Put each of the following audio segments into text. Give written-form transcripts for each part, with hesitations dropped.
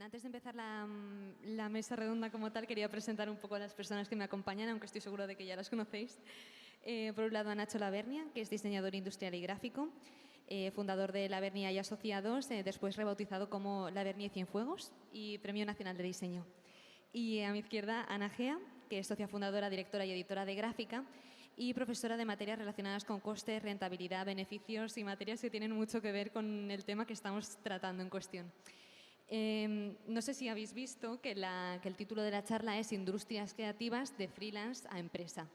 Antes de empezar la mesa redonda como tal, quería presentar un poco a las personas que me acompañan, aunque estoy seguro de que ya las conocéis. Por un lado, a Nacho Lavernia, que es diseñador industrial y gráfico, fundador de Lavernia y Asociados, después rebautizado como Lavernia y Cienfuegos y Premio Nacional de Diseño. Y a mi izquierda, Ana Gea, que es socia fundadora, directora y editora de gráfica y profesora de materias relacionadas con costes, rentabilidad, beneficios y materias que tienen mucho que ver con el tema que estamos tratando en cuestión. No sé si habéis visto que el título de la charla es Industrias creativas de freelance a empresa.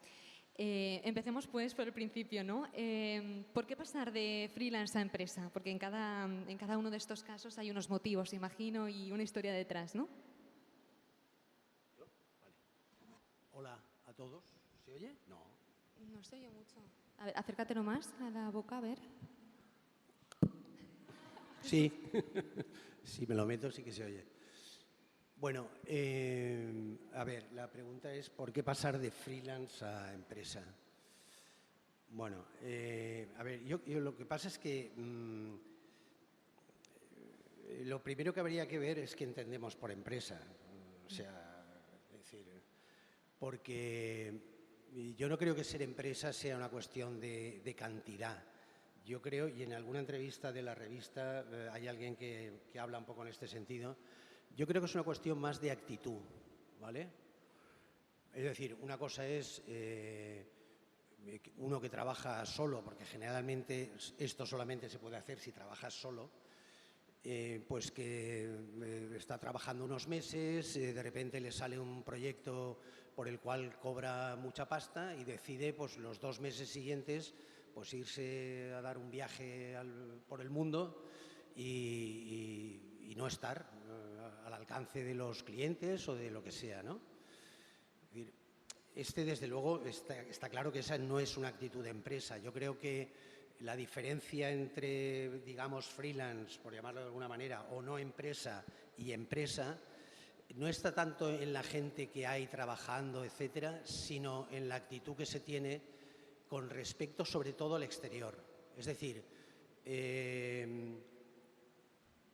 Empecemos pues por el principio, ¿no? ¿Por qué pasar de freelance a empresa? Porque en cada uno de estos casos hay unos motivos, imagino, y una historia detrás, ¿no? Vale. Hola a todos. ¿Se oye? No. No se oye mucho. A ver, acércatelo más a la boca, a ver. Sí, si me lo meto sí que se oye. Bueno, a ver, la pregunta es ¿por qué pasar de freelance a empresa? Bueno, a ver, yo lo que pasa es que lo primero que habría que ver es qué entendemos por empresa. O sea, es decir, porque yo no creo que ser empresa sea una cuestión de cantidad. Yo creo, y en alguna entrevista de la revista hay alguien que habla un poco en este sentido, yo creo que es una cuestión más de actitud, ¿vale? Es decir, una cosa es uno que trabaja solo, porque generalmente esto solamente se puede hacer si trabajas solo, pues que está trabajando unos meses, de repente le sale un proyecto por el cual cobra mucha pasta y decide pues los 2 meses siguientes pues irse a dar un viaje por el mundo y no estar al alcance de los clientes o de lo que sea, ¿no? Es decir, desde luego, está claro que esa no es una actitud de empresa. Yo creo que la diferencia entre, digamos, freelance, por llamarlo de alguna manera, o no empresa y empresa, no está tanto en la gente que hay trabajando, etcétera, sino en la actitud que se tiene con respecto, sobre todo, al exterior. Es decir,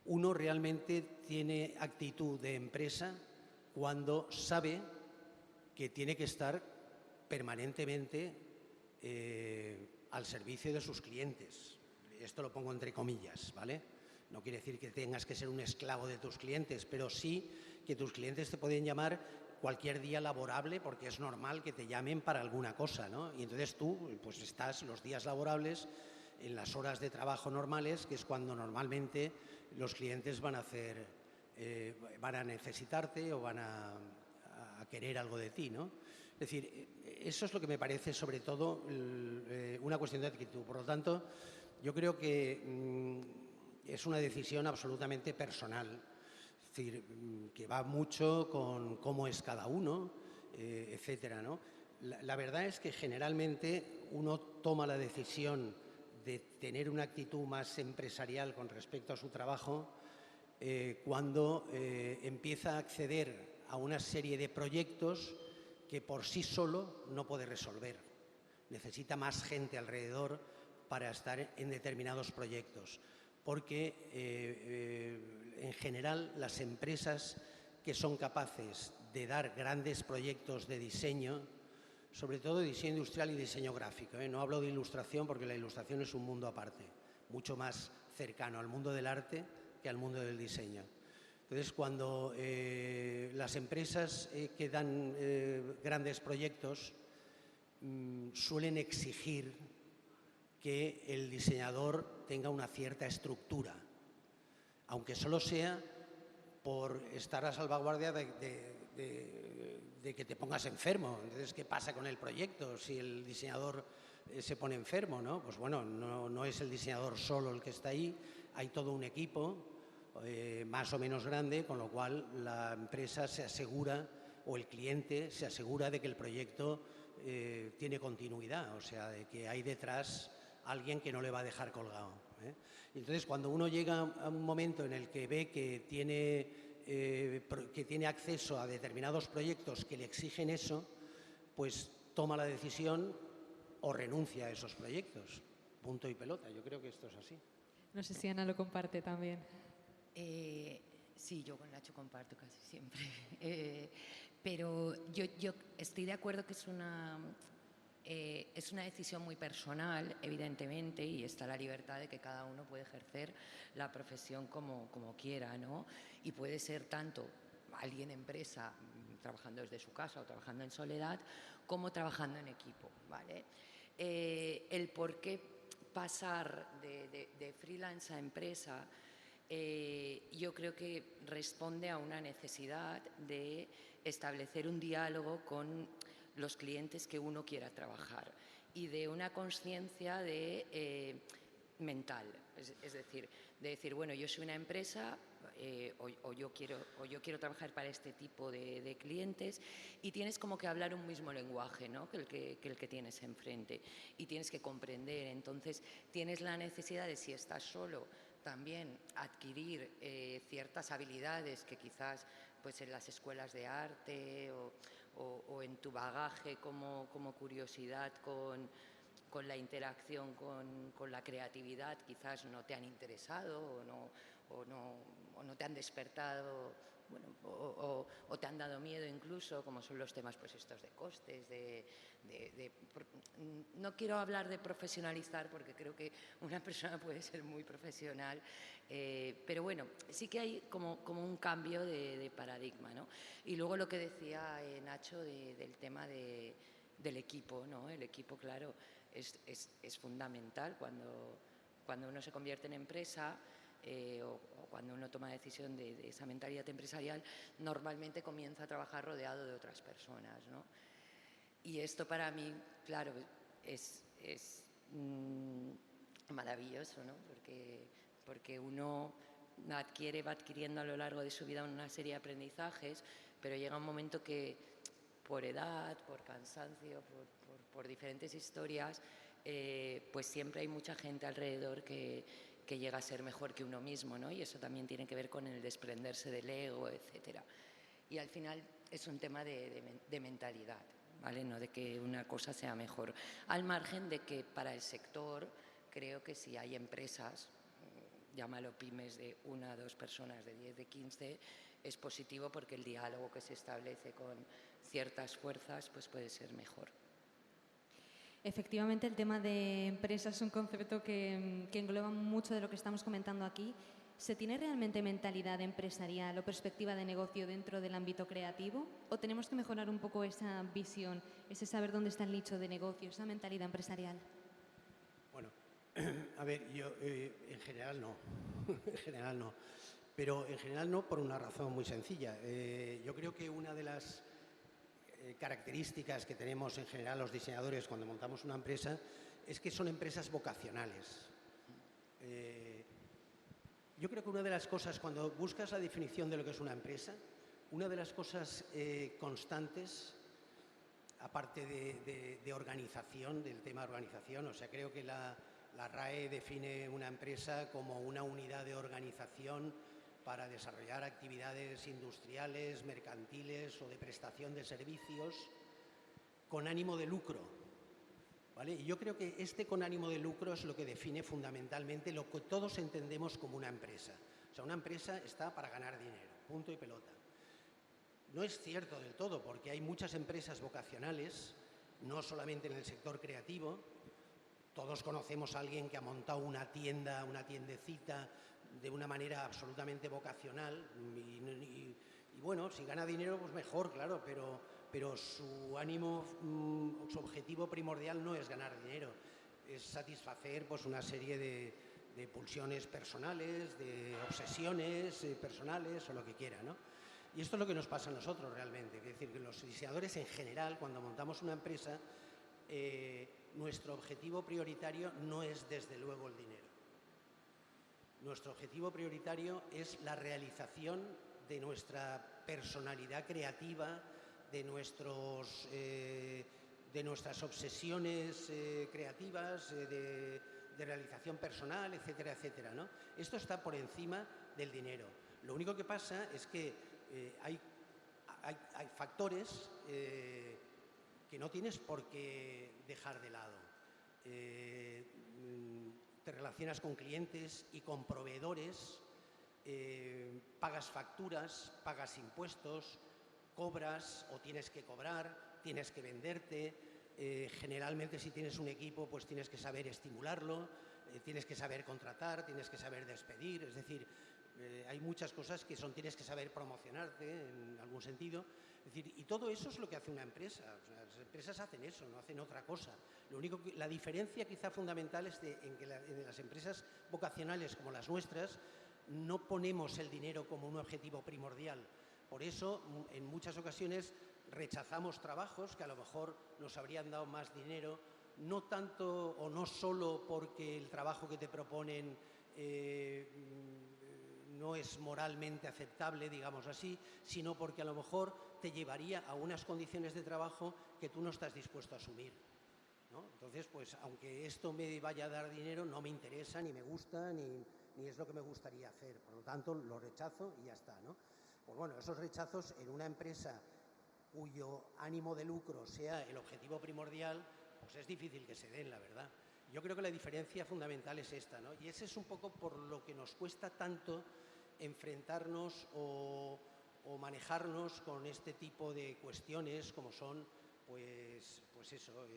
uno realmente tiene actitud de empresa cuando sabe que tiene que estar permanentemente al servicio de sus clientes. Esto lo pongo entre comillas, ¿vale? No quiere decir que tengas que ser un esclavo de tus clientes, pero sí que tus clientes te pueden llamar cualquier día laborable porque es normal que te llamen para alguna cosa, ¿no? Y entonces tú pues estás los días laborables en las horas de trabajo normales, que es cuando normalmente los clientes van a necesitarte o van a querer algo de ti, ¿no? Es decir, eso es lo que me parece sobre todo una cuestión de actitud. Por lo tanto, yo creo que es una decisión absolutamente personal, es decir, que va mucho con cómo es cada uno, etcétera, ¿no? La verdad es que generalmente uno toma la decisión de tener una actitud más empresarial con respecto a su trabajo cuando empieza a acceder a una serie de proyectos que por sí solo no puede resolver. Necesita más gente alrededor para estar en determinados proyectos, porque en general las empresas que son capaces de dar grandes proyectos de diseño, sobre todo de diseño industrial y diseño gráfico, no hablo de ilustración porque la ilustración es un mundo aparte, mucho más cercano al mundo del arte que al mundo del diseño. Entonces, cuando las empresas que dan grandes proyectos suelen exigir que el diseñador tenga una cierta estructura, aunque solo sea por estar a salvaguardia de que te pongas enfermo. Entonces, ¿qué pasa con el proyecto si el diseñador se pone enfermo, ¿no? Pues bueno, no es el diseñador solo el que está ahí, hay todo un equipo más o menos grande, con lo cual la empresa se asegura o el cliente se asegura de que el proyecto tiene continuidad, o sea, de que hay detrás alguien que no le va a dejar colgado. Entonces, cuando uno llega a un momento en el que ve que tiene acceso a determinados proyectos que le exigen eso, pues toma la decisión o renuncia a esos proyectos. Punto y pelota. Yo creo que esto es así. No sé si Ana lo comparte también. Sí, yo con Nacho comparto casi siempre. Pero yo estoy de acuerdo que es una decisión muy personal, evidentemente, y está la libertad de que cada uno puede ejercer la profesión como quiera, ¿no? Y puede ser tanto alguien empresa trabajando desde su casa o trabajando en soledad, como trabajando en equipo, ¿vale? El por qué pasar de freelance a empresa, yo creo que responde a una necesidad de establecer un diálogo con los clientes que uno quiera trabajar y de una conciencia mental, es decir, de decir, bueno, yo soy una empresa o yo quiero trabajar para este tipo de clientes, y tienes como que hablar un mismo lenguaje, ¿no? que el que tienes enfrente, y tienes que comprender. Entonces tienes la necesidad de, si estás solo, también adquirir ciertas habilidades que quizás pues en las escuelas de arte o en tu bagaje como curiosidad con la interacción con la creatividad quizás no te han interesado o no te han despertado, bueno, o te han dado miedo incluso, como son los temas pues estos de costes, no quiero hablar de profesionalizar porque creo que una persona puede ser muy profesional, pero bueno, sí que hay como un cambio de paradigma, ¿no? Y luego lo que decía Nacho del tema del equipo, ¿no? El equipo, claro, es fundamental cuando uno se convierte en empresa, o cuando uno toma decisión de esa mentalidad empresarial, normalmente comienza a trabajar rodeado de otras personas, ¿no? Y esto para mí, claro, es maravilloso, ¿no? Porque uno va adquiriendo a lo largo de su vida una serie de aprendizajes, pero llega un momento que por edad, por cansancio, por diferentes historias, pues siempre hay mucha gente alrededor que llega a ser mejor que uno mismo, ¿no? Y eso también tiene que ver con el desprenderse del ego, etcétera. Y al final es un tema de mentalidad, ¿vale? No de que una cosa sea mejor. Al margen de que para el sector creo que si hay empresas, llámalo pymes de 1 a 2 personas, de 10, de 15, es positivo porque el diálogo que se establece con ciertas fuerzas pues puede ser mejor. Efectivamente, el tema de empresas es un concepto que engloba mucho de lo que estamos comentando aquí. ¿Se tiene realmente mentalidad empresarial o perspectiva de negocio dentro del ámbito creativo? ¿O tenemos que mejorar un poco esa visión, ese saber dónde está el nicho de negocio, esa mentalidad empresarial? Bueno, a ver, yo en general no, en general no. Pero en general no por una razón muy sencilla. Yo creo que una de las características que tenemos en general los diseñadores cuando montamos una empresa es que son empresas vocacionales. Yo creo que una de las cosas, cuando buscas la definición de lo que es una empresa, una de las cosas constantes, aparte de organización, del tema organización, o sea, creo que la RAE define una empresa como una unidad de organización para desarrollar actividades industriales, mercantiles o de prestación de servicios con ánimo de lucro, ¿vale? Y yo creo que este con ánimo de lucro es lo que define fundamentalmente lo que todos entendemos como una empresa. O sea, una empresa está para ganar dinero, punto y pelota. No es cierto del todo, porque hay muchas empresas vocacionales, no solamente en el sector creativo. Todos conocemos a alguien que ha montado una tienda, una tiendecita, de una manera absolutamente vocacional. Y bueno, si gana dinero, pues mejor, claro, pero su ánimo, su objetivo primordial no es ganar dinero, es satisfacer pues, una serie de pulsiones personales, de obsesiones personales o lo que quiera, ¿no? Y esto es lo que nos pasa a nosotros realmente, es decir, que los diseñadores en general, cuando montamos una empresa, nuestro objetivo prioritario no es desde luego el dinero. Nuestro objetivo prioritario es la realización de nuestra personalidad creativa, de nuestras obsesiones creativas, de realización personal, etcétera, etcétera, ¿no? Esto está por encima del dinero. Lo único que pasa es que hay factores que no tienes por qué dejar de lado. Te relacionas con clientes y con proveedores pagas facturas, pagas impuestos, cobras o tienes que cobrar, tienes que venderte. Generalmente si tienes un equipo pues tienes que saber estimularlo, tienes que saber contratar, tienes que saber despedir, es decir, hay muchas cosas que tienes que saber promocionarte en algún sentido. Es decir, y todo eso es lo que hace una empresa. O sea, las empresas hacen eso, no hacen otra cosa. Lo único que, la diferencia quizá fundamental es en que en las empresas vocacionales como las nuestras no ponemos el dinero como un objetivo primordial. Por eso, en muchas ocasiones rechazamos trabajos que a lo mejor nos habrían dado más dinero, no tanto o no solo porque el trabajo que te proponen no es moralmente aceptable, digamos así, sino porque a lo mejor te llevaría a unas condiciones de trabajo que tú no estás dispuesto a asumir, ¿no? Entonces, pues aunque esto me vaya a dar dinero, no me interesa, ni me gusta, ni es lo que me gustaría hacer. Por lo tanto, lo rechazo y ya está, ¿no? Pues bueno, esos rechazos en una empresa cuyo ánimo de lucro sea el objetivo primordial, pues es difícil que se den, la verdad. Yo creo que la diferencia fundamental es esta, ¿no? Y ese es un poco por lo que nos cuesta tanto enfrentarnos o manejarnos con este tipo de cuestiones como son, pues eso,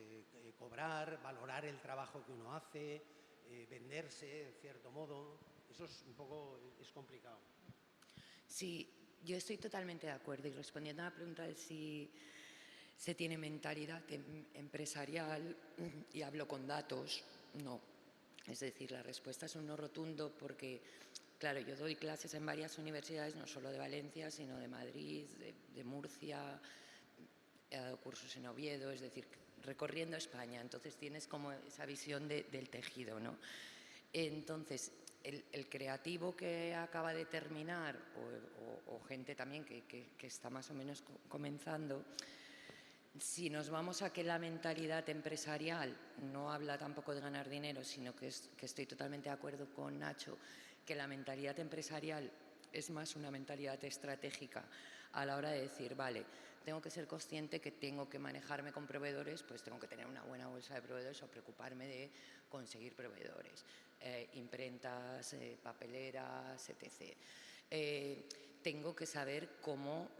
cobrar, valorar el trabajo que uno hace, venderse en cierto modo. Eso es un poco, es complicado. Sí, yo estoy totalmente de acuerdo, y respondiendo a la pregunta de si se tiene mentalidad empresarial, y hablo con datos, no. Es decir, la respuesta es un no rotundo porque, claro, yo doy clases en varias universidades, no solo de Valencia, sino de Madrid, de Murcia, he dado cursos en Oviedo, es decir, recorriendo España. Entonces tienes como esa visión del tejido, ¿no? Entonces, el creativo que acaba de terminar o gente también que está más o menos comenzando, si nos vamos a que la mentalidad empresarial no habla tampoco de ganar dinero, sino que estoy totalmente de acuerdo con Nacho, que la mentalidad empresarial es más una mentalidad estratégica a la hora de decir, vale, tengo que ser consciente que tengo que manejarme con proveedores, pues tengo que tener una buena bolsa de proveedores o preocuparme de conseguir proveedores, imprentas, papeleras, etc. Tengo que saber cómo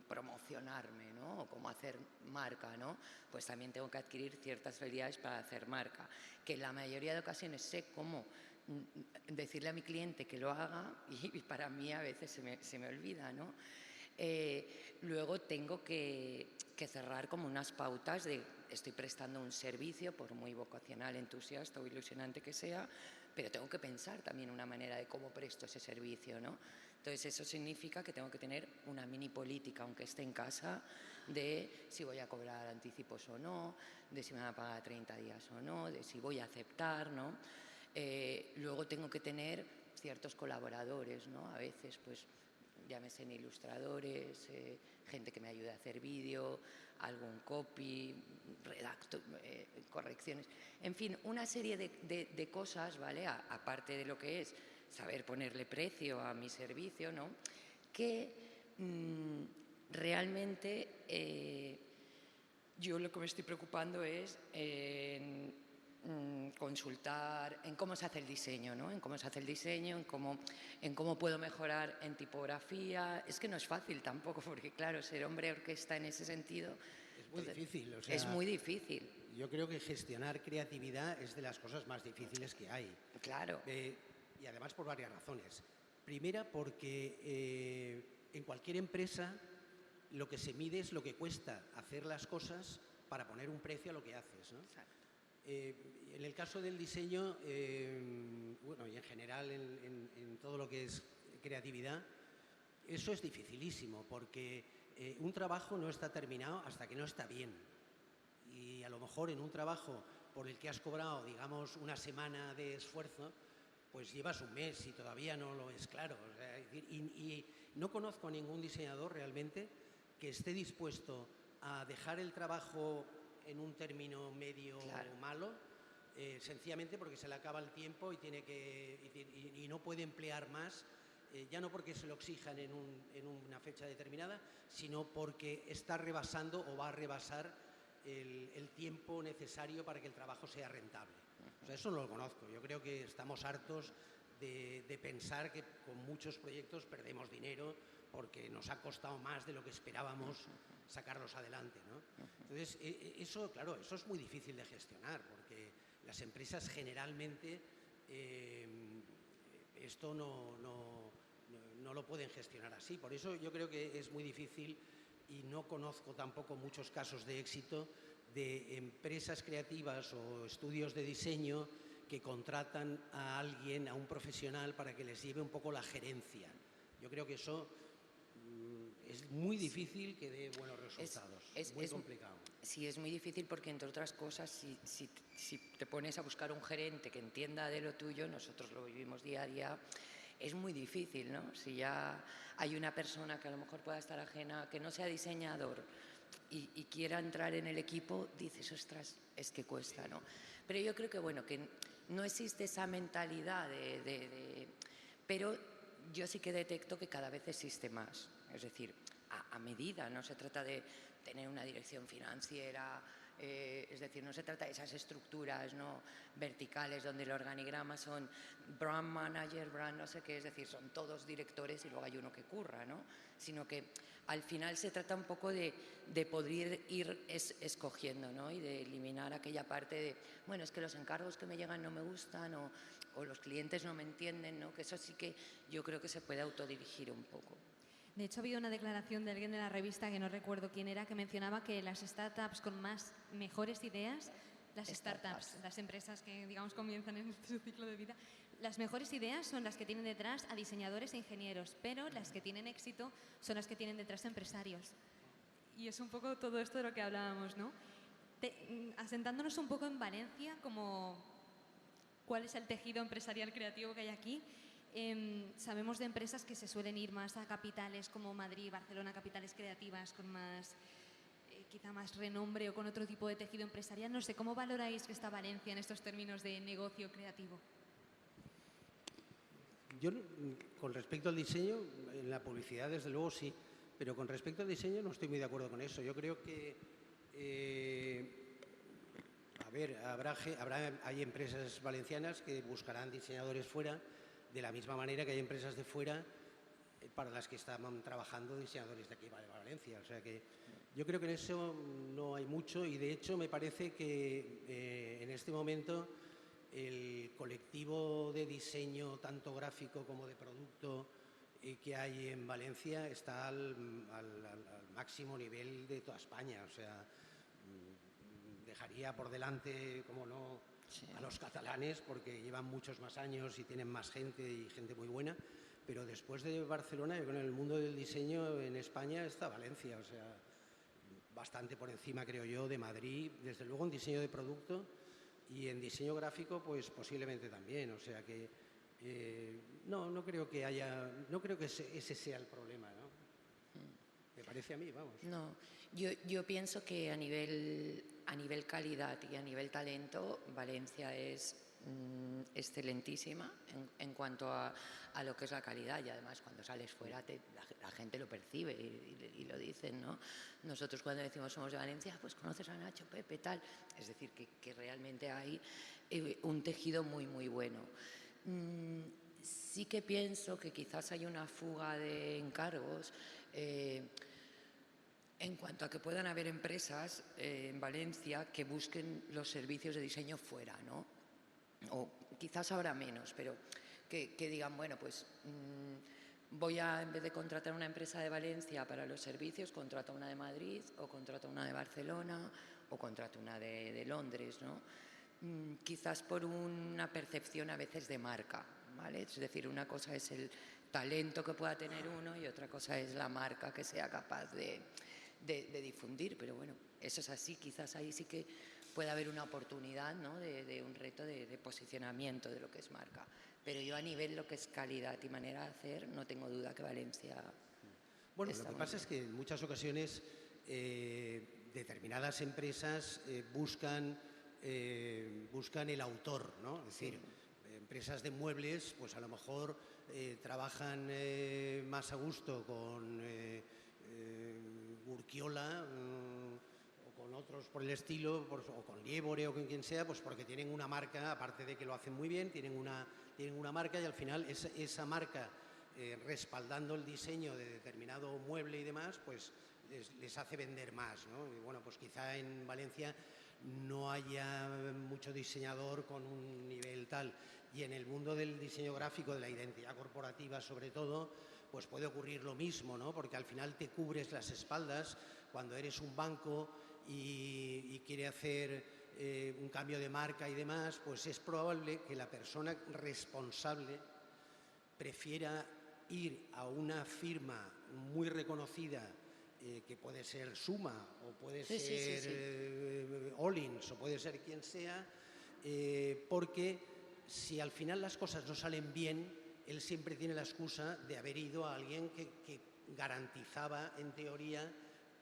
promocionarme, ¿no? O cómo hacer marca, ¿no? Pues también tengo que adquirir ciertas habilidades para hacer marca, que en la mayoría de ocasiones sé cómo decirle a mi cliente que lo haga y para mí a veces se me olvida, ¿no? Luego tengo que cerrar como unas pautas de estoy prestando un servicio, por muy vocacional, entusiasta o ilusionante que sea, pero tengo que pensar también una manera de cómo presto ese servicio, ¿no? Entonces eso significa que tengo que tener una mini política, aunque esté en casa, de si voy a cobrar anticipos o no, de si me van a pagar 30 días o no, de si voy a aceptar, ¿no? Luego tengo que tener ciertos colaboradores, ¿no? A veces, pues, llámese ilustradores, gente que me ayude a hacer vídeo, algún copy, correcciones, en fin, una serie de cosas, ¿vale? Aparte de lo que es saber ponerle precio a mi servicio, ¿no? Que realmente yo lo que me estoy preocupando es en consultar en cómo se hace el diseño, ¿no? En cómo se hace el diseño, en cómo puedo mejorar en tipografía. Es que no es fácil tampoco, porque claro, ser hombre orquesta en ese sentido es muy difícil. O sea, es muy difícil. Yo creo que gestionar creatividad es de las cosas más difíciles que hay. Claro. Y además por varias razones. Primera, porque en cualquier empresa lo que se mide es lo que cuesta hacer las cosas para poner un precio a lo que haces, ¿no? En el caso del diseño, bueno, y en general en todo lo que es creatividad, eso es dificilísimo porque un trabajo no está terminado hasta que no está bien. Y a lo mejor en un trabajo por el que has cobrado, digamos, una semana de esfuerzo, pues llevas un mes y todavía no lo es claro. O sea, y no conozco a ningún diseñador realmente que esté dispuesto a dejar el trabajo en un término medio malo, sencillamente porque se le acaba el tiempo y y no puede emplear más, ya no porque se lo exijan en una fecha determinada, sino porque está rebasando o va a rebasar el tiempo necesario para que el trabajo sea rentable. O sea, eso no lo conozco. Yo creo que estamos hartos de pensar que con muchos proyectos perdemos dinero porque nos ha costado más de lo que esperábamos sacarlos adelante, ¿no? Entonces, eso, claro, eso es muy difícil de gestionar, porque las empresas generalmente esto no lo pueden gestionar así. Por eso yo creo que es muy difícil, y no conozco tampoco muchos casos de éxito de empresas creativas o estudios de diseño que contratan a alguien, a un profesional, para que les lleve un poco la gerencia. Yo creo que eso es muy difícil que dé buenos resultados. Es muy complicado. Sí, es muy difícil porque, entre otras cosas, si te pones a buscar un gerente que entienda de lo tuyo, nosotros lo vivimos día a día, es muy difícil, ¿no? Si ya hay una persona que a lo mejor pueda estar ajena, que no sea diseñador y quiera entrar en el equipo, dices, ostras, es que cuesta, ¿no? Pero yo creo que, bueno, que no existe esa mentalidad pero yo sí que detecto que cada vez existe más. Es decir, a medida, no se trata de tener una dirección financiera, es decir, no se trata de esas estructuras, ¿no?, verticales donde el organigrama son brand manager, brand no sé qué, es decir, son todos directores y luego hay uno que curra, ¿no? Sino que al final se trata un poco de poder ir escogiendo, ¿no?, y de eliminar aquella parte de, bueno, es que los encargos que me llegan no me gustan o los clientes no me entienden, ¿no? Que eso sí que yo creo que se puede autodirigir un poco. De hecho, había una declaración de alguien de la revista, que no recuerdo quién era, que mencionaba que las startups con mejores ideas, las empresas que, digamos, comienzan en su ciclo de vida, las mejores ideas son las que tienen detrás a diseñadores e ingenieros, pero las que tienen éxito son las que tienen detrás a empresarios. Y es un poco todo esto de lo que hablábamos, ¿no? Asentándonos un poco en Valencia, cuál es el tejido empresarial creativo que hay aquí. Sabemos de empresas que se suelen ir más a capitales como Madrid, Barcelona, capitales creativas con más, quizá más renombre o con otro tipo de tejido empresarial. No sé, ¿cómo valoráis que está Valencia en estos términos de negocio creativo? Yo, con respecto al diseño, en la publicidad desde luego sí, pero con respecto al diseño no estoy muy de acuerdo con eso. Yo creo que, hay empresas valencianas que buscarán diseñadores fuera, de la misma manera que hay empresas de fuera para las que están trabajando diseñadores de aquí de Valencia. O sea que yo creo que en eso no hay mucho, y de hecho me parece que en este momento el colectivo de diseño, tanto gráfico como de producto, que hay en Valencia está al máximo nivel de toda España. O sea, dejaría por delante, como no, sí, a los catalanes, porque llevan muchos más años y tienen más gente y gente muy buena. Pero después de Barcelona, yo creo que en el mundo del diseño en España está Valencia, o sea, bastante por encima, creo yo, de Madrid, desde luego en diseño de producto, y en diseño gráfico pues posiblemente también. O sea que no creo que ese sea el problema, ¿no? Me parece a mí, vamos. No, yo pienso que a nivel calidad y a nivel talento, Valencia es excelentísima en cuanto a lo que es la calidad, y además cuando sales fuera la gente lo percibe y lo dicen, ¿no? Nosotros cuando decimos somos de Valencia, pues conoces a Nacho, Pepe, tal. Es decir, que realmente hay un tejido muy, muy bueno. Sí que pienso que quizás hay una fuga de encargos en cuanto a que puedan haber empresas en Valencia que busquen los servicios de diseño fuera, ¿no? O quizás habrá menos, pero que digan, bueno, pues en vez de contratar una empresa de Valencia para los servicios, contrato una de Madrid, o contrato una de Barcelona, o contrato una de Londres, ¿no? Quizás por una percepción a veces de marca, ¿vale? Es decir, una cosa es el talento que pueda tener uno y otra cosa es la marca que sea capaz de difundir, pero bueno, eso es así. Quizás ahí sí que puede haber una oportunidad, ¿no?, de un reto de posicionamiento de lo que es marca. Pero yo a nivel lo que es calidad y manera de hacer, no tengo duda que Valencia... Bueno, lo que pasa es que en muchas ocasiones determinadas empresas buscan el autor, ¿no? Es decir, empresas de muebles, pues a lo mejor trabajan más a gusto con Urquiola o con otros por el estilo, o con Liebore o con quien sea, pues porque tienen una marca, aparte de que lo hacen muy bien, tienen una marca y al final esa marca respaldando el diseño de determinado mueble y demás, pues les hace vender más, ¿no? Y bueno, pues quizá en Valencia no haya mucho diseñador con un nivel tal. Y en el mundo del diseño gráfico, de la identidad corporativa sobre todo, pues puede ocurrir lo mismo, ¿no? Porque al final te cubres las espaldas cuando eres un banco y quiere hacer un cambio de marca y demás, pues es probable que la persona responsable prefiera ir a una firma muy reconocida que puede ser Suma o puede ser Ollins o puede ser quien sea, porque si al final las cosas no salen bien, él siempre tiene la excusa de haber ido a alguien que garantizaba, en teoría,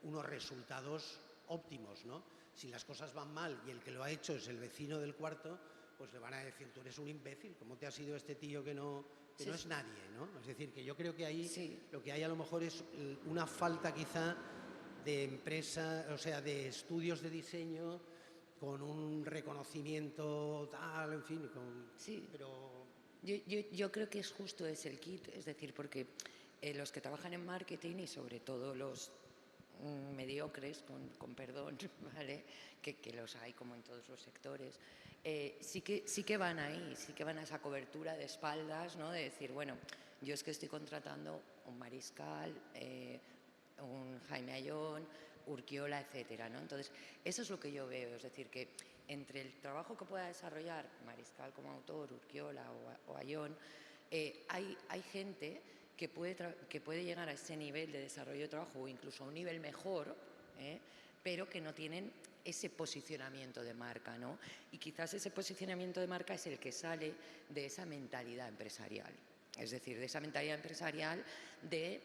unos resultados óptimos, ¿no? Si las cosas van mal y el que lo ha hecho es el vecino del cuarto, pues le van a decir, tú eres un imbécil, ¿cómo te ha sido este tío que no es nadie, ¿no? Es decir, que yo creo que ahí lo que hay a lo mejor es una falta quizá de empresa, o sea, de estudios de diseño con un reconocimiento tal, en fin, pero... Yo creo que es justo ese el kit, es decir, porque los que trabajan en marketing y sobre todo los mediocres, con perdón, ¿vale? Que los hay como en todos los sectores, sí que van ahí, sí que van a esa cobertura de espaldas, ¿no? De decir, bueno, yo es que estoy contratando un Mariscal, un Jaime Ayón, Urquiola, etcétera, ¿no? Entonces, eso es lo que yo veo, es decir, que entre el trabajo que pueda desarrollar Mariscal como autor, Urquiola o Ayón, hay gente que puede llegar a ese nivel de desarrollo de trabajo o incluso a un nivel mejor, pero que no tienen ese posicionamiento de marca, ¿no? Y quizás ese posicionamiento de marca es el que sale de esa mentalidad empresarial, es decir, de esa mentalidad empresarial de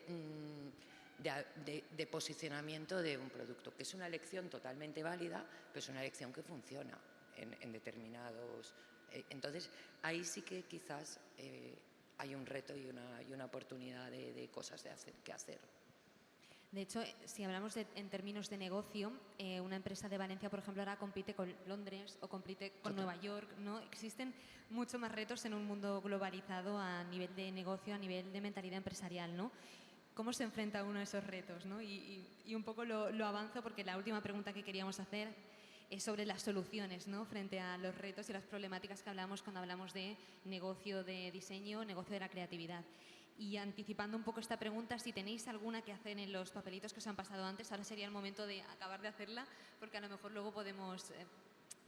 posicionamiento de un producto, que es una elección totalmente válida, pero es una elección que funciona en determinados... entonces, ahí sí que quizás hay un reto y una oportunidad de cosas que hacer. De hecho, si hablamos en términos de negocio, una empresa de Valencia, por ejemplo, ahora compite con Londres o compite con Nueva York, ¿no? Existen mucho más retos en un mundo globalizado a nivel de negocio, a nivel de mentalidad empresarial, ¿no? ¿Cómo se enfrenta uno a esos retos, ¿no? Y un poco lo avanzo porque la última pregunta que queríamos hacer es sobre las soluciones, ¿no? Frente a los retos y las problemáticas que hablamos cuando hablamos de negocio de diseño, negocio de la creatividad. Y anticipando un poco esta pregunta, si tenéis alguna que hacer en los papelitos que os han pasado antes, ahora sería el momento de acabar de hacerla, porque a lo mejor luego podemos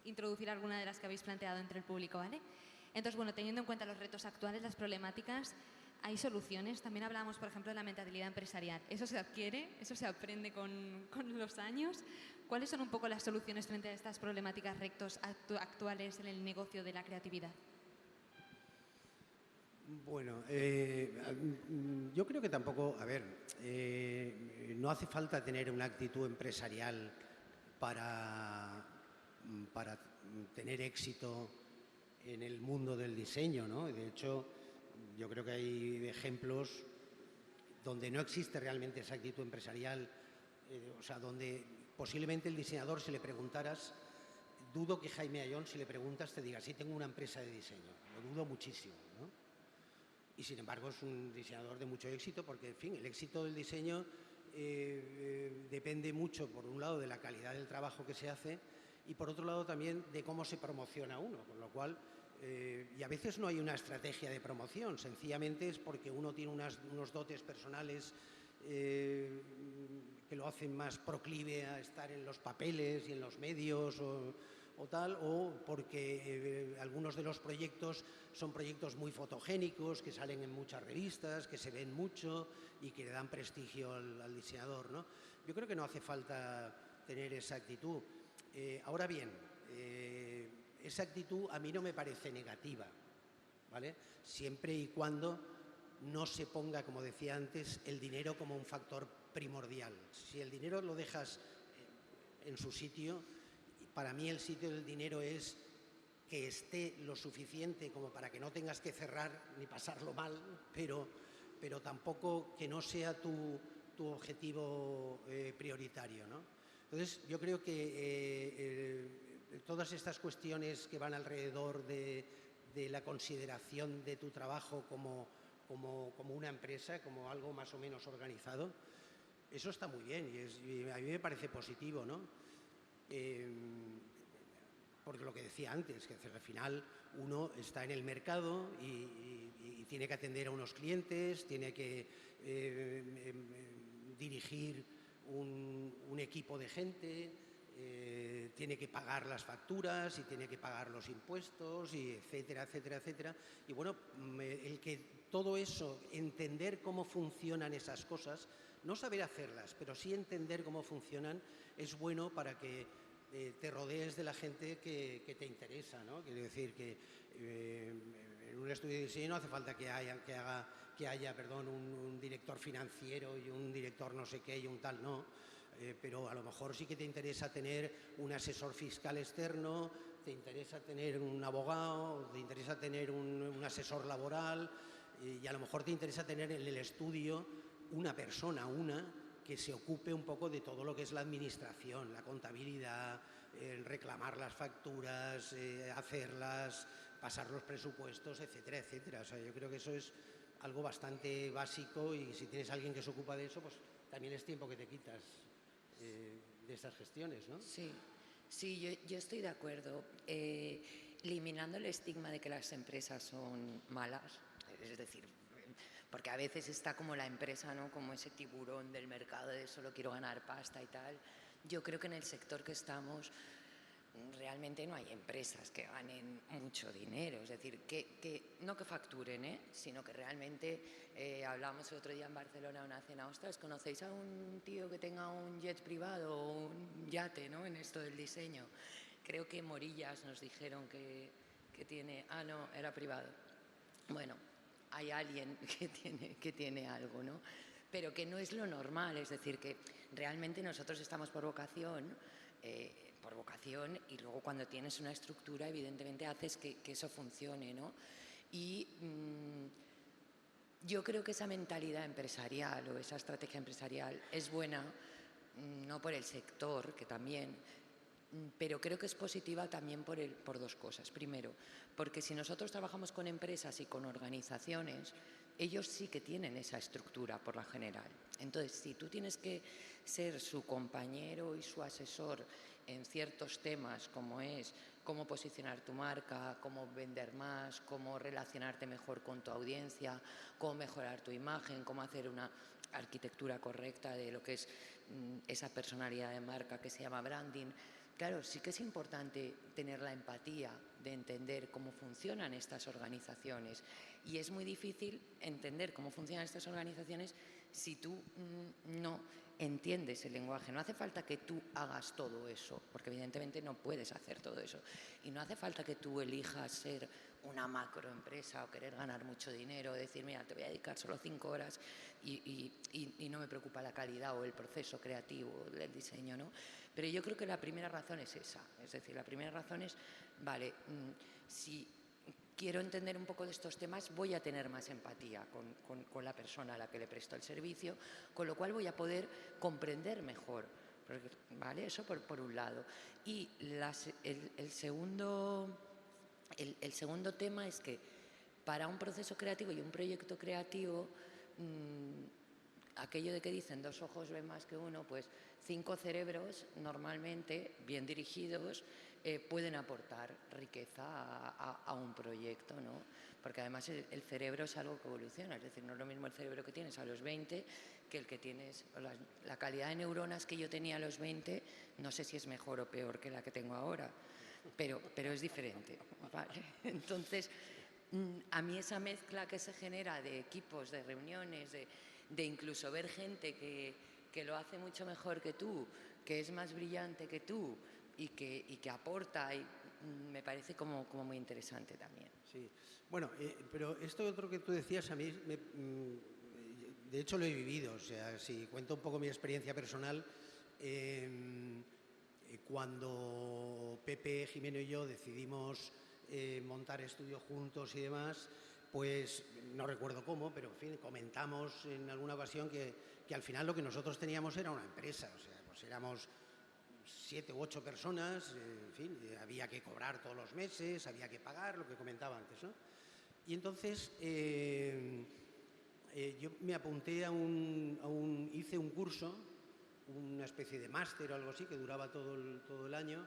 introducir alguna de las que habéis planteado entre el público, ¿vale? Entonces, bueno, teniendo en cuenta los retos actuales, las problemáticas, ¿hay soluciones? También hablábamos, por ejemplo, de la mentalidad empresarial. ¿Eso se adquiere? ¿Eso se aprende con los años? ¿Cuáles son un poco las soluciones frente a estas problemáticas retos actuales en el negocio de la creatividad? Bueno, yo creo que tampoco, a ver, no hace falta tener una actitud empresarial para tener éxito en el mundo del diseño, ¿no? De hecho, yo creo que hay ejemplos donde no existe realmente esa actitud empresarial, o sea, donde posiblemente el diseñador, si le preguntaras, dudo que Jaime Ayón, si le preguntas, te diga, sí, tengo una empresa de diseño, lo dudo muchísimo, ¿no? Y sin embargo es un diseñador de mucho éxito porque, en fin, el éxito del diseño depende mucho, por un lado, de la calidad del trabajo que se hace y, por otro lado, también de cómo se promociona uno, con lo cual, y a veces no hay una estrategia de promoción, sencillamente es porque uno tiene unos dotes personales que lo hacen más proclive a estar en los papeles y en los medios o tal, o porque algunos de los proyectos son proyectos muy fotogénicos, que salen en muchas revistas, que se ven mucho y que le dan prestigio al diseñador, ¿no? Yo creo que no hace falta tener esa actitud. Ahora bien, esa actitud a mí no me parece negativa, ¿vale? Siempre y cuando no se ponga, como decía antes, el dinero como un factor primordial. Si el dinero lo dejas en su sitio, para mí el sitio del dinero es que esté lo suficiente como para que no tengas que cerrar ni pasarlo mal, pero tampoco que no sea tu objetivo prioritario, ¿no? Entonces, yo creo que todas estas cuestiones que van alrededor de la consideración de tu trabajo como una empresa, como algo más o menos organizado, eso está muy bien y a mí me parece positivo, ¿no? Porque lo que decía antes, que al final uno está en el mercado y tiene que atender a unos clientes, tiene que dirigir un equipo de gente, tiene que pagar las facturas y tiene que pagar los impuestos, y etcétera, etcétera, etcétera. Y bueno, el que todo eso, entender cómo funcionan esas cosas, no saber hacerlas, pero sí entender cómo funcionan, es bueno para que te rodees de la gente que te interesa, ¿no? Quiero decir que en un estudio de diseño no hace falta que haya un director financiero y un director no sé qué y un tal, no. Pero a lo mejor sí que te interesa tener un asesor fiscal externo, te interesa tener un abogado, te interesa tener un asesor laboral, y a lo mejor te interesa tener en el estudio una persona, que se ocupe un poco de todo lo que es la administración, la contabilidad, reclamar las facturas, hacerlas, pasar los presupuestos, etcétera, etcétera. O sea, yo creo que eso es algo bastante básico, y si tienes a alguien que se ocupa de eso, pues también es tiempo que te quitas de estas gestiones, ¿no? Sí, sí, yo estoy de acuerdo. Eliminando el estigma de que las empresas son malas, es decir, porque a veces está como la empresa, ¿no? Como ese tiburón del mercado de solo quiero ganar pasta y tal. Yo creo que en el sector que estamos realmente no hay empresas que ganen mucho dinero, es decir, no que facturen, sino que realmente, hablábamos el otro día en Barcelona, una cena, ostras, ¿conocéis a un tío que tenga un jet privado o un yate, ¿no? En esto del diseño? Creo que Morillas nos dijeron que tiene, no, era privado. Bueno, hay alguien que tiene algo, ¿no? Pero que no es lo normal, es decir, que realmente nosotros estamos por vocación, y luego cuando tienes una estructura, evidentemente haces que eso funcione, ¿no? Y yo creo que esa mentalidad empresarial o esa estrategia empresarial es buena, no por el sector, que también, pero creo que es positiva también por dos cosas. Primero, porque si nosotros trabajamos con empresas y con organizaciones, ellos sí que tienen esa estructura por la general. Entonces, si tú tienes que ser su compañero y su asesor en ciertos temas, como es cómo posicionar tu marca, cómo vender más, cómo relacionarte mejor con tu audiencia, cómo mejorar tu imagen, cómo hacer una arquitectura correcta de lo que es esa personalidad de marca que se llama branding. Claro, sí que es importante tener la empatía de entender cómo funcionan estas organizaciones, y es muy difícil entender cómo funcionan estas organizaciones si tú no entiendes el lenguaje. No hace falta que tú hagas todo eso, porque evidentemente no puedes hacer todo eso, y no hace falta que tú elijas ser una macroempresa o querer ganar mucho dinero, decir, mira, te voy a dedicar solo 5 horas y no me preocupa la calidad o el proceso creativo del diseño, ¿no? Pero yo creo que la primera razón es esa, es decir, la primera razón es, vale, si quiero entender un poco de estos temas, voy a tener más empatía con la persona a la que le presto el servicio, con lo cual voy a poder comprender mejor, ¿vale? Eso por un lado. Y el segundo tema es que para un proceso creativo y un proyecto creativo, aquello de que dicen 2 ojos ven más que uno, pues 5 cerebros normalmente bien dirigidos pueden aportar riqueza a un proyecto, ¿no? Porque además el cerebro es algo que evoluciona, es decir, no es lo mismo el cerebro que tienes a los 20 que el que tienes. La calidad de neuronas que yo tenía a los 20 no sé si es mejor o peor que la que tengo ahora, pero es diferente, ¿vale? Entonces, a mí esa mezcla que se genera de equipos, de reuniones, de incluso ver gente que lo hace mucho mejor que tú, que es más brillante que tú y que aporta, me parece como muy interesante también. Sí, bueno, pero esto otro que tú decías a mí, de hecho lo he vivido, o sea, si cuento un poco mi experiencia personal, cuando Pepe, Jimeno y yo decidimos montar estudio juntos y demás, pues no recuerdo cómo, pero en fin, comentamos en alguna ocasión que al final lo que nosotros teníamos era una empresa, o sea, pues éramos 7 u 8 personas, en fin, había que cobrar todos los meses, había que pagar, lo que comentaba antes, ¿no? Y entonces yo me apunté hice un curso, una especie de máster o algo así, que duraba todo el año,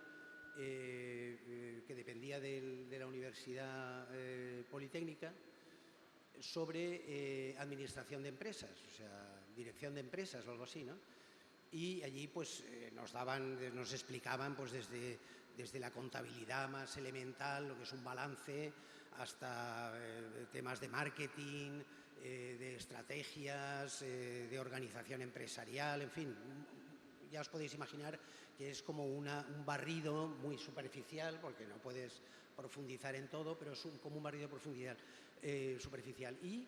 que dependía de la Universidad Politécnica, sobre administración de empresas, o sea, dirección de empresas o algo así, ¿no? Y allí pues nos explicaban pues desde la contabilidad más elemental, lo que es un balance, hasta temas de marketing, de estrategias, de organización empresarial, en fin, ya os podéis imaginar que es como un barrido muy superficial, porque no puedes profundizar en todo, pero es como un barrido superficial. Y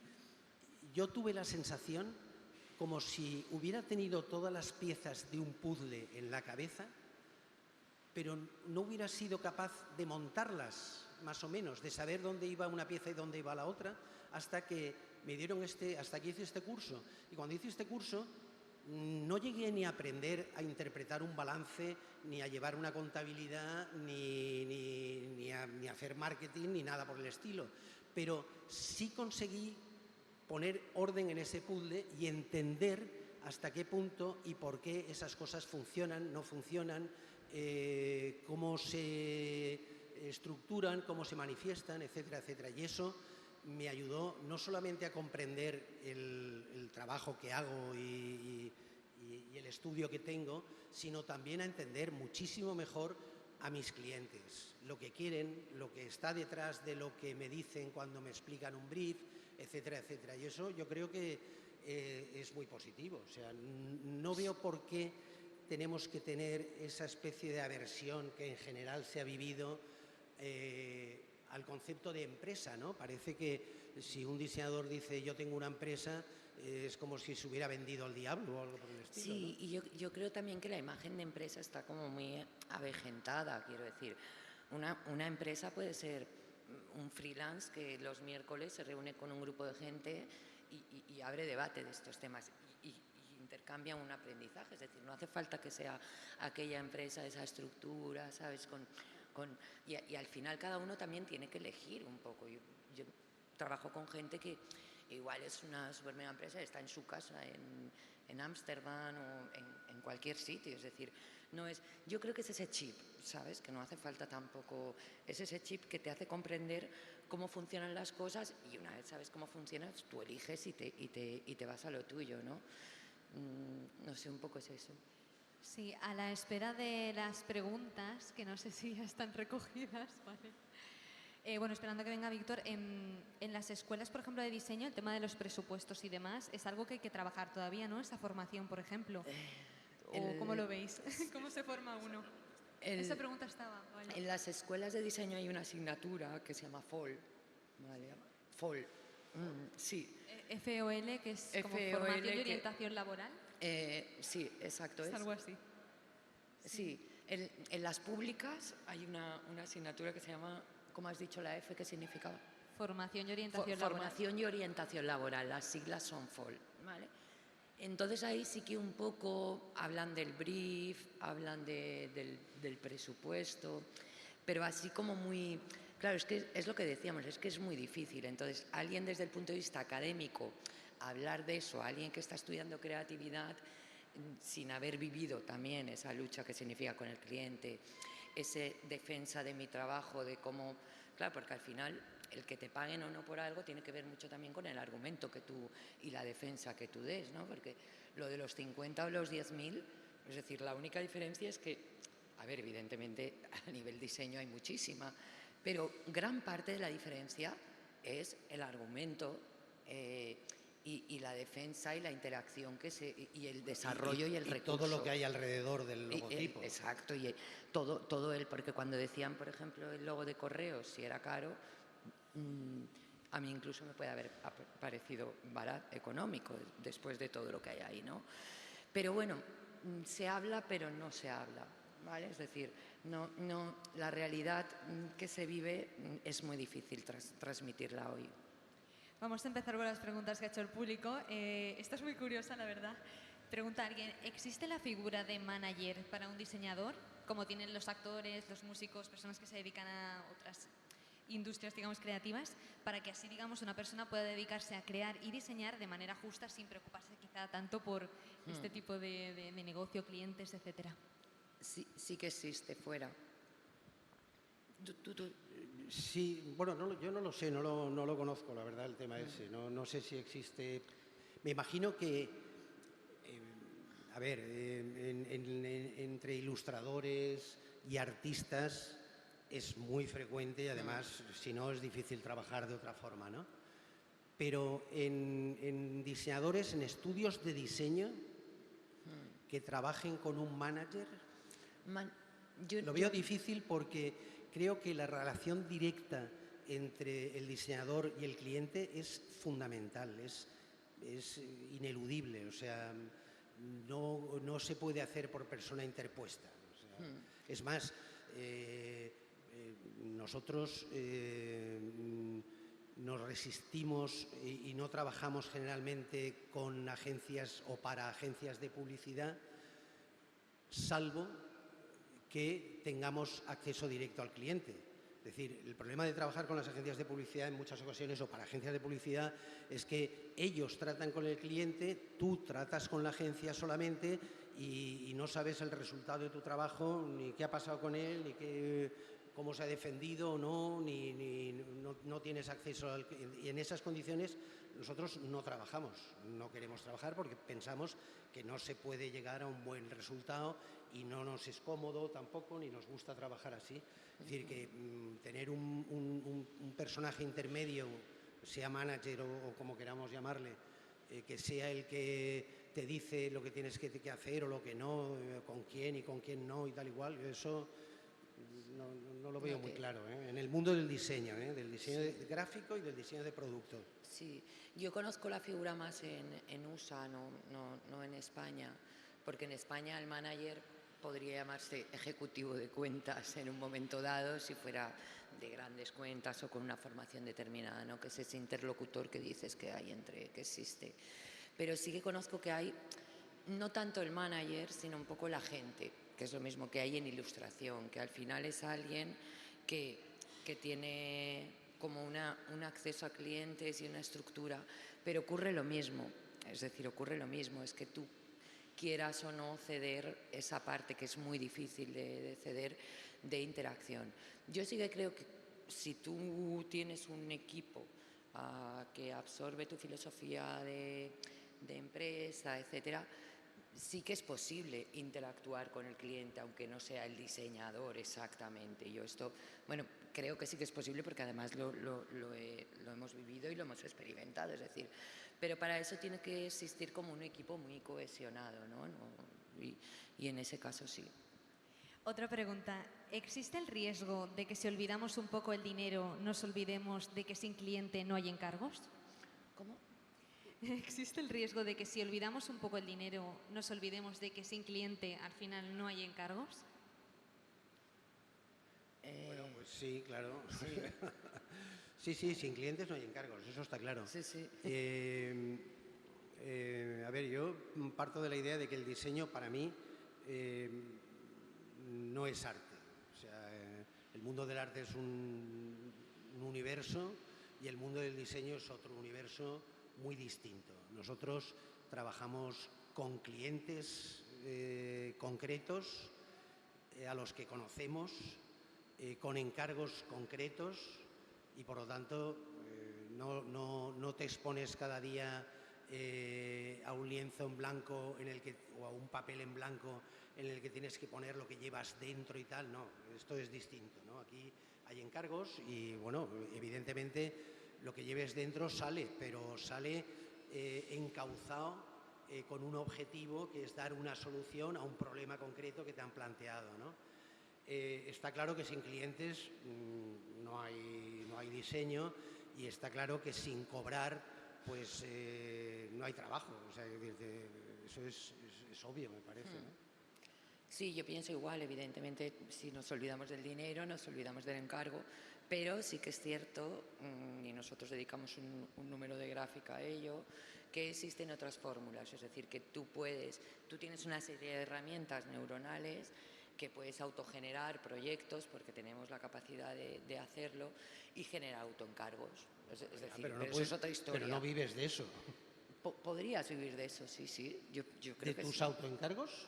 yo tuve la sensación como si hubiera tenido todas las piezas de un puzzle en la cabeza, pero no hubiera sido capaz de montarlas, más o menos, de saber dónde iba una pieza y dónde iba la otra, hasta que hasta que hice este curso. Y cuando hice este curso, no llegué ni a aprender a interpretar un balance, ni a llevar una contabilidad, ni a hacer marketing, ni nada por el estilo. Pero sí conseguí poner orden en ese puzzle y entender hasta qué punto y por qué esas cosas funcionan, no funcionan, cómo se estructuran, cómo se manifiestan, etcétera, etcétera. Y eso me ayudó no solamente a comprender el trabajo que hago y el estudio que tengo, sino también a entender muchísimo mejor a mis clientes, lo que quieren, lo que está detrás de lo que me dicen cuando me explican un brief, etcétera, etcétera. Y eso yo creo que es muy positivo. O sea, no veo por qué tenemos que tener esa especie de aversión que en general se ha vivido al concepto de empresa, ¿no? Parece que si un diseñador dice yo tengo una empresa, es como si se hubiera vendido al diablo o algo por el estilo. Sí, ¿no? y yo creo también que la imagen de empresa está como muy avejentada, quiero decir. Una empresa puede ser un freelance que los miércoles se reúne con un grupo de gente y abre debate de estos temas y intercambia un aprendizaje. Es decir, no hace falta que sea aquella empresa, esa estructura, ¿sabes? Y al final cada uno también tiene que elegir un poco. Yo trabajo con gente que igual es una super mega empresa, está en su casa en Ámsterdam o en cualquier sitio. Es decir, yo creo que es ese chip, ¿sabes? Que no hace falta tampoco, es ese chip que te hace comprender cómo funcionan las cosas y una vez sabes cómo funcionan, tú eliges y te vas a lo tuyo, ¿no? No sé, un poco es eso. Sí, a la espera de las preguntas, que no sé si ya están recogidas, ¿vale? Bueno, esperando que venga Víctor, en las escuelas, por ejemplo, de diseño, el tema de los presupuestos y demás, es algo que hay que trabajar todavía, ¿no? Esa formación, por ejemplo. ¿O cómo lo veis? ¿Cómo se forma uno? Esa pregunta estaba, ¿vale? En las escuelas de diseño hay una asignatura que se llama FOL, ¿vale? FOL, sí. FOL, que es como FOL, formación y orientación laboral. Sí, exacto. Es algo así. Sí, en las públicas hay una asignatura que se llama, ¿cómo has dicho la F? ¿Qué significaba? Formación y orientación laboral. Formación y orientación laboral, las siglas son FOL, ¿vale? Entonces ahí sí que un poco hablan del brief, hablan del presupuesto, pero así como muy... Claro, es que es lo que decíamos, es que es muy difícil. Entonces, alguien desde el punto de vista académico, hablar de eso, alguien que está estudiando creatividad, sin haber vivido también esa lucha que significa con el cliente, esa defensa de mi trabajo, de cómo... Claro, porque al final el que te paguen o no por algo tiene que ver mucho también con el argumento que tú y la defensa que tú des, ¿no? Porque lo de los 50 o los 10.000, es decir, la única diferencia es que, a ver, evidentemente a nivel diseño hay muchísima, pero gran parte de la diferencia es el argumento y la defensa y la interacción y el desarrollo y el recurso. Todo lo que hay alrededor del logotipo. Exacto, y todo porque cuando decían, por ejemplo, el logo de correos, si era caro, a mí incluso me puede haber parecido barato, económico, después de todo lo que hay ahí, ¿no? Pero bueno, se habla, pero no se habla, ¿vale? Es decir, la realidad que se vive es muy difícil transmitirla hoy. Vamos a empezar con las preguntas que ha hecho el público. Esta es muy curiosa, la verdad. Pregunta a alguien, ¿existe la figura de manager para un diseñador? Como tienen los actores, los músicos, personas que se dedican a otras industrias, digamos, creativas, para que así, digamos, una persona pueda dedicarse a crear y diseñar de manera justa sin preocuparse quizá tanto por este tipo de negocio, clientes, etcétera. Sí, sí que existe fuera. Sí, bueno, yo no lo sé, no lo conozco, la verdad, el tema ese. No sé si existe. Me imagino que, a ver, entre ilustradores y artistas es muy frecuente y además, si no, es difícil trabajar de otra forma, ¿no? Pero en diseñadores, en estudios de diseño que trabajen con un manager, lo veo difícil porque creo que la relación directa entre el diseñador y el cliente es fundamental, es ineludible, o sea, no se puede hacer por persona interpuesta. O sea, es más, nosotros nos resistimos y no trabajamos generalmente con agencias o para agencias de publicidad, salvo que tengamos acceso directo al cliente. Es decir, el problema de trabajar con las agencias de publicidad en muchas ocasiones o para agencias de publicidad es que ellos tratan con el cliente, tú tratas con la agencia solamente y no sabes el resultado de tu trabajo, ni qué ha pasado con él, ni cómo se ha defendido o no, no tienes acceso al... Y en esas condiciones nosotros no trabajamos, no queremos trabajar porque pensamos que no se puede llegar a un buen resultado y no nos es cómodo tampoco, ni nos gusta trabajar así. Es decir, que tener un personaje intermedio, sea manager o como queramos llamarle, que sea el que te dice lo que tienes que hacer o lo que no, con quién y con quién no y tal igual, eso no lo veo muy claro, ¿eh? En el mundo del diseño gráfico y del diseño de producto. Sí, yo conozco la figura más en USA, no en España, porque en España el manager podría llamarse ejecutivo de cuentas en un momento dado si fuera de grandes cuentas o con una formación determinada, ¿no? Que es ese interlocutor que dices que hay que existe. Pero sí que conozco que hay no tanto el manager, sino un poco la gente, que es lo mismo que hay en ilustración, que al final es alguien que tiene como un acceso a clientes y una estructura, pero ocurre lo mismo, es decir, ocurre lo mismo, es que tú quieras o no ceder esa parte que es muy difícil de ceder de interacción. Yo sí que creo que si tú tienes un equipo que absorbe tu filosofía de empresa, etcétera, sí que es posible interactuar con el cliente, aunque no sea el diseñador exactamente. Yo esto, bueno, creo que sí que es posible porque además lo hemos vivido y lo hemos experimentado, es decir, pero para eso tiene que existir como un equipo muy cohesionado, ¿no? Y en ese caso sí. Otra pregunta, ¿existe el riesgo de que si olvidamos un poco el dinero, nos olvidemos de que sin cliente no hay encargos? ¿Cómo? ¿Existe el riesgo de que si olvidamos un poco el dinero, nos olvidemos de que sin cliente al final no hay encargos? Bueno, pues sí, claro. Sí. Sí, sin clientes no hay encargos, eso está claro. Sí, sí. A ver, yo parto de la idea de que el diseño para mí no es arte. O sea, el mundo del arte es un universo y el mundo del diseño es otro universo muy distinto. Nosotros trabajamos con clientes concretos a los que conocemos, con encargos concretos y por lo tanto no te expones cada día a un lienzo en blanco o a un papel en blanco en el que tienes que poner lo que llevas dentro y tal. No, esto es distinto, ¿no? Aquí hay encargos y, bueno, evidentemente lo que lleves dentro sale, pero sale encauzado con un objetivo que es dar una solución a un problema concreto que te han planteado, ¿no? Está claro que sin clientes no hay diseño y está claro que sin cobrar pues no hay trabajo. O sea, eso es obvio, me parece, ¿no? Sí, yo pienso igual, evidentemente, si nos olvidamos del dinero, nos olvidamos del encargo, pero sí que es cierto, y nosotros dedicamos un número de gráfica a ello, que existen otras fórmulas, es decir, que tú tienes una serie de herramientas neuronales que puedes autogenerar proyectos, porque tenemos la capacidad de hacerlo, y generar autoencargos. Es decir, pero eso es otra historia. Pero no vives de eso. Podrías vivir de eso, sí. Yo creo ¿De que tus sí. autoencargos?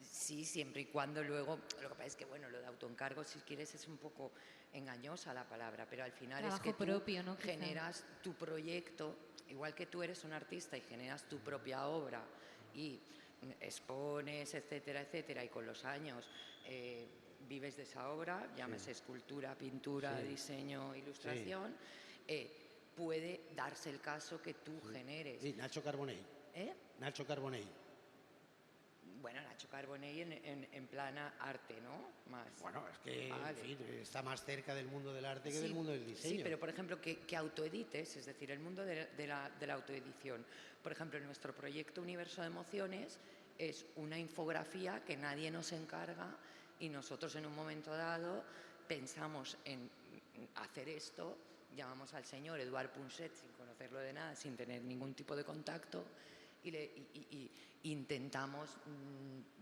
Sí, siempre y cuando luego... Lo que pasa es que, bueno, lo de autoencargo, si quieres, es un poco engañosa la palabra, pero al final Trabajo es que tú propio, ¿no? Quizá. generas tu proyecto, igual que tú eres un artista y generas tu propia obra y expones, etcétera, etcétera, y con los años vives de esa obra, llámese escultura, pintura, diseño, ilustración, puede darse el caso que tú generes. Sí, Nacho Carbonell. Nacho Carbonell. Bueno, Nacho Carbonell en plan arte, ¿no? Más. Bueno, es que, Vale. en fin, está más cerca del mundo del arte que Sí, del mundo del diseño. Sí, pero por ejemplo, que autoedites, es decir, el mundo de la autoedición. Por ejemplo, en nuestro proyecto Universo de Emociones es una infografía que nadie nos encarga y nosotros en un momento dado pensamos en hacer esto, llamamos al señor Eduard Punset sin conocerlo de nada, sin tener ningún tipo de contacto y intentamos,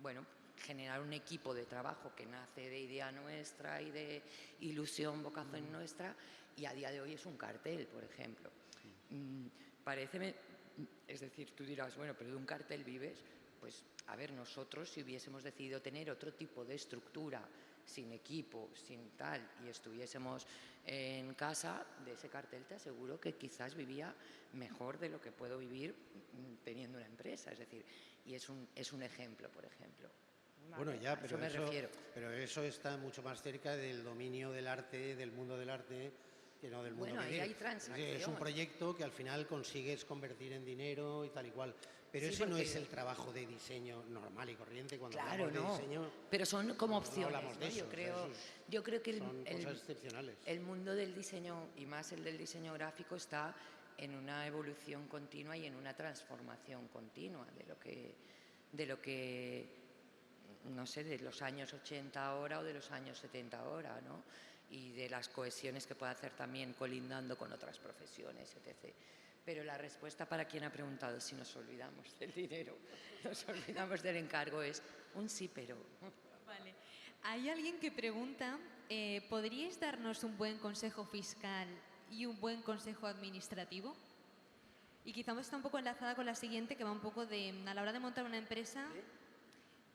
bueno, generar un equipo de trabajo que nace de idea nuestra y de ilusión, vocación nuestra, y a día de hoy es un cartel, por ejemplo. Es decir, tú dirás, bueno, pero de un cartel vives. Pues, a ver, nosotros si hubiésemos decidido tener otro tipo de estructura, sin equipo, sin tal, y estuviésemos en casa, de ese cartel te aseguro que quizás vivía mejor de lo que puedo vivir teniendo una empresa. Es decir, y es un ejemplo, por ejemplo. Bueno, ya, A eso me refiero. Pero eso está mucho más cerca del dominio del arte, del mundo del arte, que no del mundo Bueno, que ahí hay transacción. Es un proyecto que al final consigues convertir en dinero y tal y cual. Pero Sí, ese no porque- es el trabajo de diseño normal y corriente. Cuando Claro, hablamos no. de diseño, Pero son como no opciones, hablamos de ¿no? eso, Yo o sea, creo que son cosas excepcionales. el mundo del diseño, y más el del diseño gráfico, está en una evolución continua y en una transformación continua de lo que no sé, de los años 80 ahora o de los años 70 ahora, ¿no? Y de las cohesiones que puede hacer también colindando con otras profesiones, etc. Pero la respuesta para quien ha preguntado si nos olvidamos del dinero, nos olvidamos del encargo, es un sí, pero... Vale. Hay alguien que pregunta, ¿podríais darnos un buen consejo fiscal y un buen consejo administrativo? Y quizá está un poco enlazada con la siguiente, que va un poco de, a la hora de montar una empresa,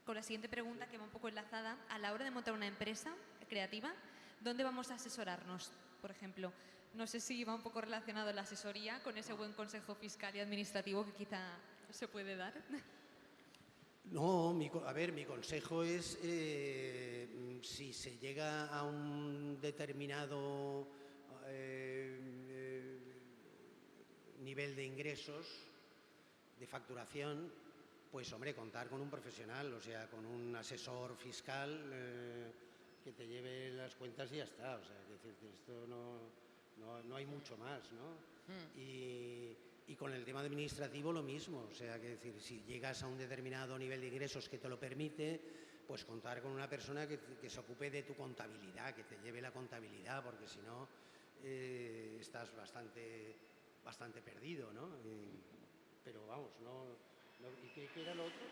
con la siguiente pregunta que va un poco enlazada, a la hora de montar una empresa creativa, ¿dónde vamos a asesorarnos? Por ejemplo, no sé si va un poco relacionado la asesoría con ese buen consejo fiscal y administrativo que quizá se puede dar. No, mi consejo es, si se llega a un determinado nivel de ingresos, de facturación, pues hombre, contar con un profesional, o sea, con un asesor fiscal que te lleve las cuentas y ya está. O sea, es decir, esto no hay mucho más, ¿no? Y con el tema administrativo lo mismo, o sea, que decir, si llegas a un determinado nivel de ingresos que te lo permite, pues contar con una persona que se ocupe de tu contabilidad, que te lleve la contabilidad, porque si no estás bastante perdido, ¿no? Pero vamos, ¿y qué era lo otro?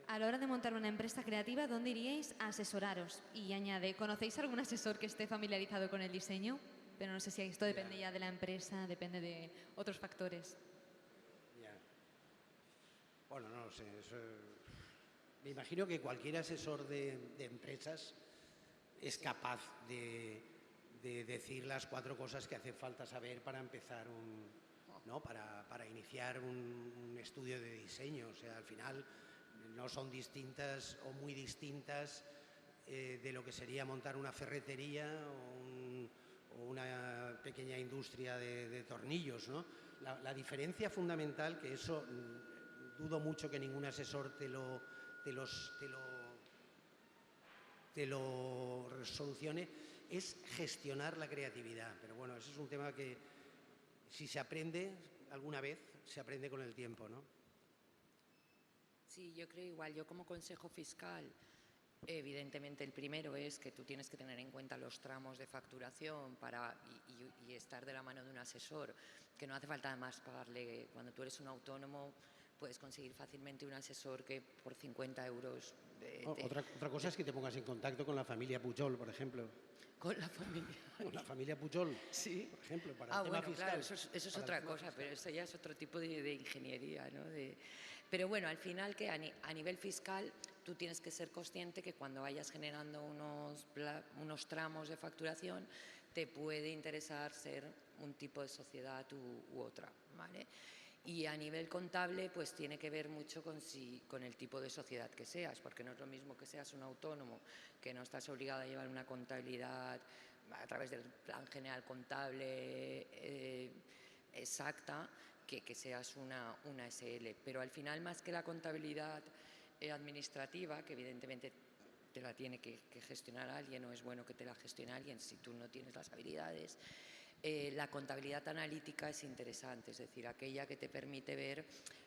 A la hora de montar una empresa creativa, ¿dónde iríais a asesoraros? Y añade, ¿conocéis algún asesor que esté familiarizado con el diseño? Pero no sé si esto depende ya de la empresa, depende de otros factores. Ya. Bueno, no lo sé. Me imagino que cualquier asesor de empresas es capaz de decir las 4 cosas que hace falta saber para empezar ¿no? para iniciar un estudio de diseño. O sea, al final no son distintas o muy distintas de lo que sería montar una ferretería o una pequeña industria de tornillos, ¿no? La diferencia fundamental, que eso dudo mucho que ningún asesor te lo solucione, es gestionar la creatividad. Pero bueno, eso es un tema que si se aprende alguna vez, se aprende con el tiempo, ¿no? Sí, yo creo igual. Yo como consejo fiscal, Evidentemente, el primero es que tú tienes que tener en cuenta los tramos de facturación y estar de la mano de un asesor, que no hace falta además pagarle. Cuando tú eres un autónomo, puedes conseguir fácilmente un asesor que por 50 euros... Otra cosa es que te pongas en contacto con la familia Pujol, por ejemplo. Con la familia. Con la familia Pujol, Sí. por ejemplo, para el tema Bueno, fiscal. claro, eso es otra cosa, pero eso ya es otro tipo de ingeniería, ¿no? Pero bueno, al final que a nivel fiscal tú tienes que ser consciente que cuando vayas generando unos tramos de facturación te puede interesar ser un tipo de sociedad u otra, ¿vale? Y a nivel contable, pues tiene que ver mucho con el tipo de sociedad que seas, porque no es lo mismo que seas un autónomo, que no estás obligado a llevar una contabilidad a través del plan general contable exacta, que seas una SL. Pero al final, más que la contabilidad administrativa, que evidentemente te la tiene que gestionar alguien, o es bueno que te la gestione alguien si tú no tienes las habilidades, la contabilidad analítica es interesante, es decir, aquella que te permite ver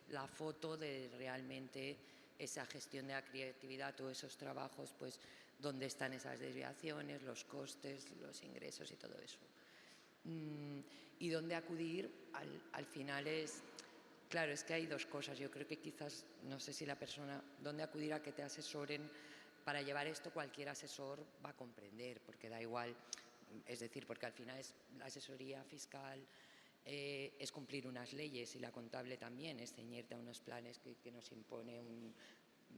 la foto de realmente esa gestión de la creatividad o esos trabajos, pues dónde están esas desviaciones, los costes, los ingresos y todo eso. Y dónde acudir al final es, claro, es que hay dos cosas. Yo creo que quizás, no sé si la persona, dónde acudir a que te asesoren para llevar esto, cualquier asesor va a comprender, porque da igual. Es decir, porque al final la asesoría fiscal es cumplir unas leyes y la contable también es ceñirte a unos planes que nos impone un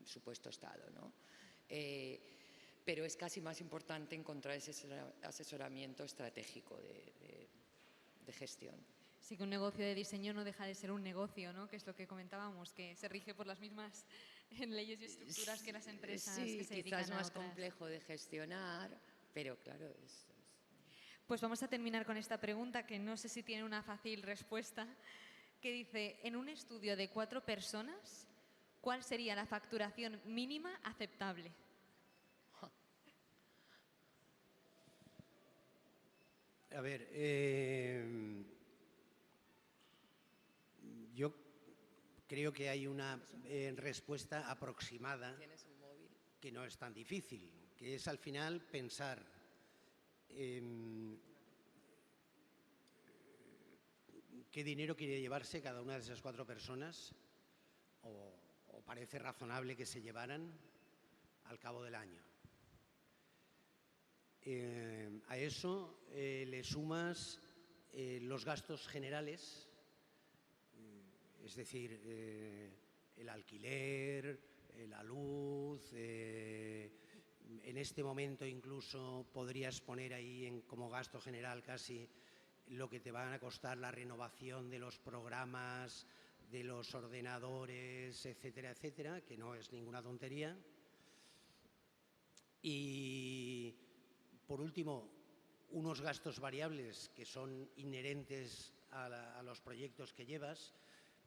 supuesto Estado, ¿no? Pero es casi más importante encontrar ese asesoramiento estratégico de gestión. Sí, que un negocio de diseño no deja de ser un negocio, ¿no? Que es lo que comentábamos, que se rige por las mismas leyes y estructuras que las empresas que se dedican a otras. Quizás más complejo de gestionar, pero claro, Pues vamos a terminar con esta pregunta, que no sé si tiene una fácil respuesta, que dice, en un estudio de 4 personas, ¿cuál sería la facturación mínima aceptable? A ver, yo creo que hay una respuesta aproximada que no es tan difícil, que es al final pensar qué dinero quiere llevarse cada una de esas 4 personas o parece razonable que se llevaran al cabo del año. A eso le sumas los gastos generales, es decir, el alquiler, la luz, en este momento incluso podrías poner ahí como gasto general casi lo que te van a costar la renovación de los programas, de los ordenadores, etcétera, etcétera, que no es ninguna tontería. Y por último, unos gastos variables que son inherentes a los proyectos que llevas,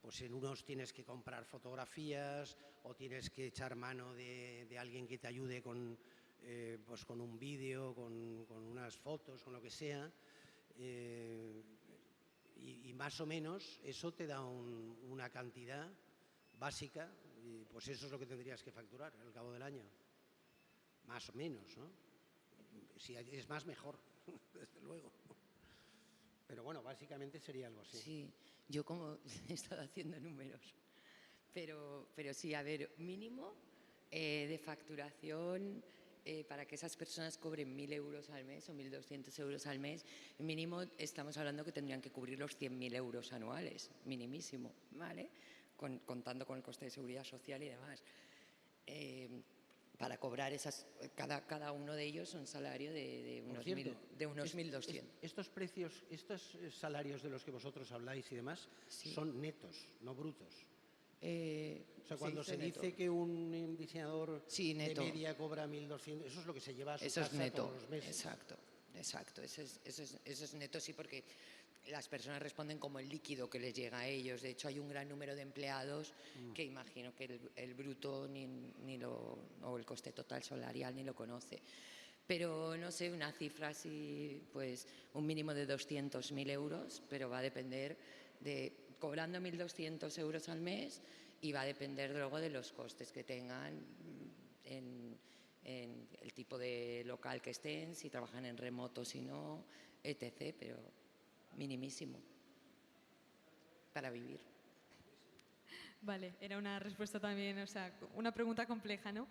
pues en unos tienes que comprar fotografías o tienes que echar mano de alguien que te ayude con un vídeo, con unas fotos, con lo que sea. Y más o menos eso te da una cantidad básica, y pues eso es lo que tendrías que facturar al cabo del año. Más o menos, ¿no? Si es más, mejor, desde luego. Pero bueno, básicamente sería algo así. Sí, yo como he estado haciendo números, pero sí, a ver, mínimo de facturación para que esas personas cobren 1.000 euros al mes o 1.200 euros al mes, mínimo estamos hablando que tendrían que cubrir los 100.000 euros anuales, minimísimo, ¿vale? Contando con el coste de seguridad social y demás. Para cobrar cada uno de ellos un salario de unos 1.200. Estos precios, estos salarios de los que vosotros habláis y demás, sí, son netos, no brutos. O sea, cuando se dice que un diseñador de media cobra 1.200, eso es lo que se lleva a su casa todos los meses. Exacto. Eso es neto, sí, porque las personas responden como el líquido que les llega a ellos. De hecho, hay un gran número de empleados que imagino que el bruto o el coste total salarial ni lo conoce. Pero no sé, una cifra así, pues un mínimo de 200.000 euros, pero va a depender cobrando 1.200 euros al mes, y va a depender luego de los costes que tengan en el tipo de local que estén, si trabajan en remoto, si no, etc., pero minimísimo para vivir. Vale, era una respuesta también, o sea, una pregunta compleja, ¿no?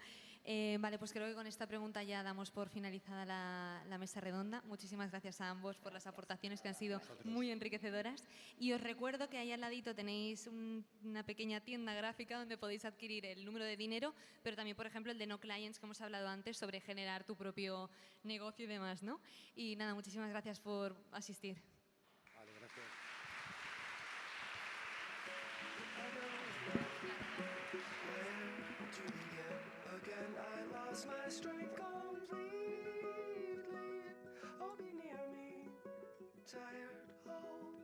Vale, pues creo que con esta pregunta ya damos por finalizada la mesa redonda. Muchísimas gracias a ambos por las aportaciones que han sido muy enriquecedoras. Y os recuerdo que ahí al ladito tenéis una pequeña tienda gráfica donde podéis adquirir el número de dinero, pero también, por ejemplo, el de No Clients, que hemos hablado antes, sobre generar tu propio negocio y demás, ¿no? Y nada, muchísimas gracias por asistir. Vale, gracias. Again, I lost my strength completely. Oh, be near me, tired, oh.